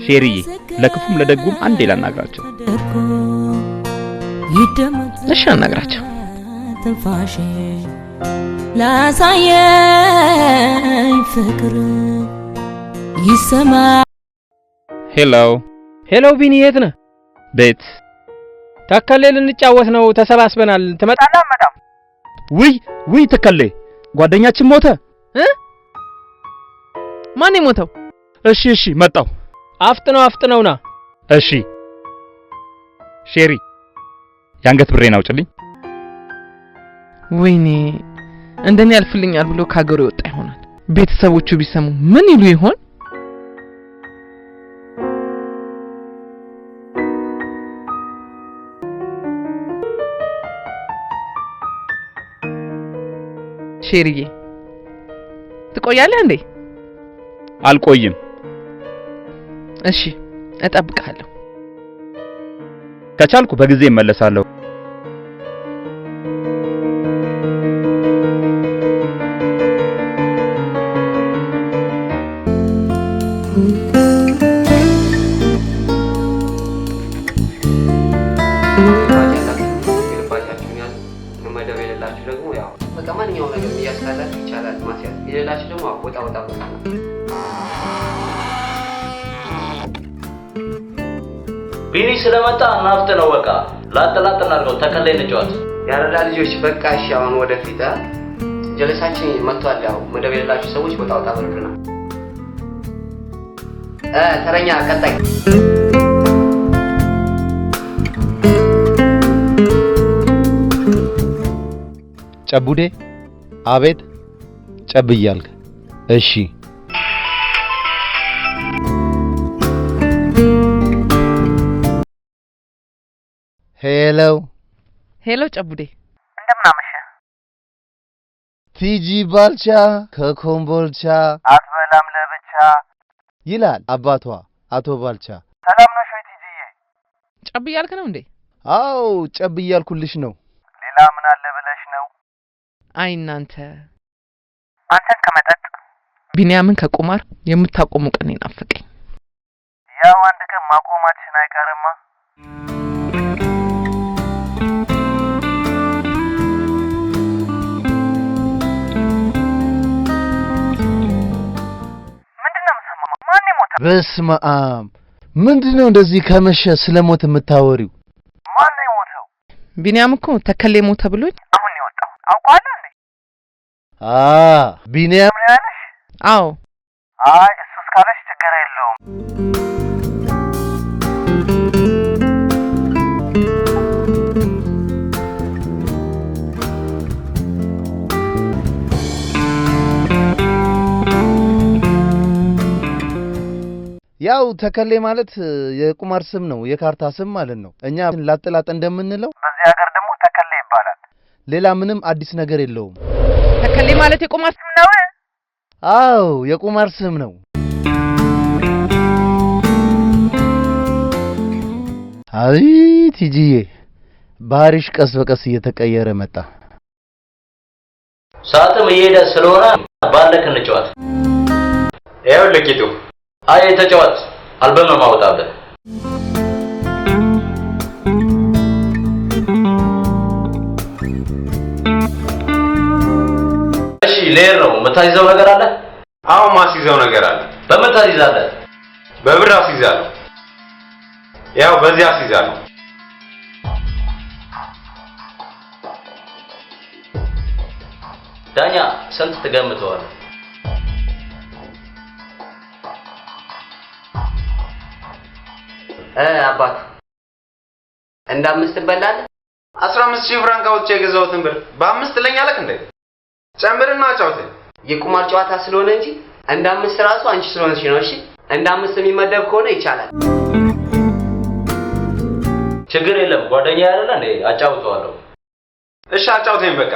ሼሪዬ ለክፉም ለደጉም አንዴ ላናግራቸው። እሺ አናግራቸው። ትንፋሽ ላሳየኝ ፍቅር ይሰማ። ሄሎ ቢኒ የት ነህ? ቤት ተከሌ ልንጫወት ነው ተሰባስበናል። ትመጣለህ? አመጣም። ውይ ተከሌ ጓደኛችን ሞተ። ማን ሞተው? እሺ መጣው። አፍጥነውና። እሺ ሼሪ ያንገት ብሬን አውጭልኝ። ወይኔ እንደኔ ያልፍልኛል ብሎ ካገሩ ይወጣ ይሆናል። ቤተሰቦቹ ቢሰሙ ምን ይሉ ይሆን? ሼሪዬ ትቆያለህ እንዴ? አልቆይም። እሺ እጠብቅሃለሁ። ከቻልኩ በጊዜ እመለሳለሁ። ቢኒ ስለመጣ እናፍጥ ነው በቃ ላጥላጥ እናድርገው። ተከለ እንጫወት። ያረዳ ልጆች በቃ እሺ። አሁን ወደፊት ጀለሳችን መጥቷል። ያው መደብ የሌላችሁ ሰዎች ወጣ በሉና ተረኛ ቀጣይ ጨቡዴ። አቤት ጨብያልክ? እሺ ሄሎ ጨቡዴ እንደምን አመሸ? ቲጂ ባልቻ ከኮምቦልቻ አትበላም ለብቻ ይላል አባቷ አቶ ባልቻ። ሰላም ነሽ ወይ ቲጂዬ? ጨብያልክ ነው እንዴ? አው ጨብያልኩልሽ ነው። ሌላ ምን አለ ብለሽ ነው? አይ እናንተ አንተን ከመጠጥ ቢንያምን ከቁማር የምታቆሙ ቀን ይናፍቀኝ። ያው አንድ ቀን ማቆማችን አይቀርማ። በስመ አብ! ምንድነው እንደዚህ ከመሸ ስለሞት የምታወሪው? ማን ነው የሞተው? ቢንያም እኮ ተከሌ ሞተ ብሎኝ አሁን ይወጣው። አውቃለሁ እንዴ? ቢንያም ነው ያለሽ? አዎ። አይ እሱ እስካለሽ ችግር የለውም። ያው ተከሌ ማለት የቁማር ስም ነው፣ የካርታ ስም ማለት ነው። እኛ ላጥላጥ እንደምንለው በዚህ ሀገር ደግሞ ተከሌ ይባላል። ሌላ ምንም አዲስ ነገር የለውም። ተከሌ ማለት የቁማር ስም ነው? አዎ የቁማር ስም ነው። አይ ቲጂዬ ባህሪሽ ቀስ በቀስ እየተቀየረ መጣ። ሰዓትም እየሄደ ስለሆነ ባለክ እንጫወት። ይኸው ልቂቱ አይ ተጫወት። አልበም ማውጣበት። እሺ ሌር ነው የምታይዘው ነገር አለ? አዎ ማስይዘው ነገር አለ። በምን ታይዛለህ? በብር አስይዛለሁ። ያው በዚህ አስይዛለሁ። ዳኛ ስንት ትገምተዋለህ? አባት እንደ 5 በላል 15,000 ፍራንክ አውጥቼ የገዛሁትን ብር በ5 ለኛለክ እንዴ? ጨምርና አጫውተኝ። የቁማር ጨዋታ ስለሆነ እንጂ እንደ 5 ራሱ አንቺ ስለሆነሽ ነው። እሺ እንደ 5 የሚመደብ ከሆነ ይቻላል። ችግር የለም ጓደኛ አይደለ እንዴ? አጫውተዋለሁ። እሺ አጫውተኝ በቃ።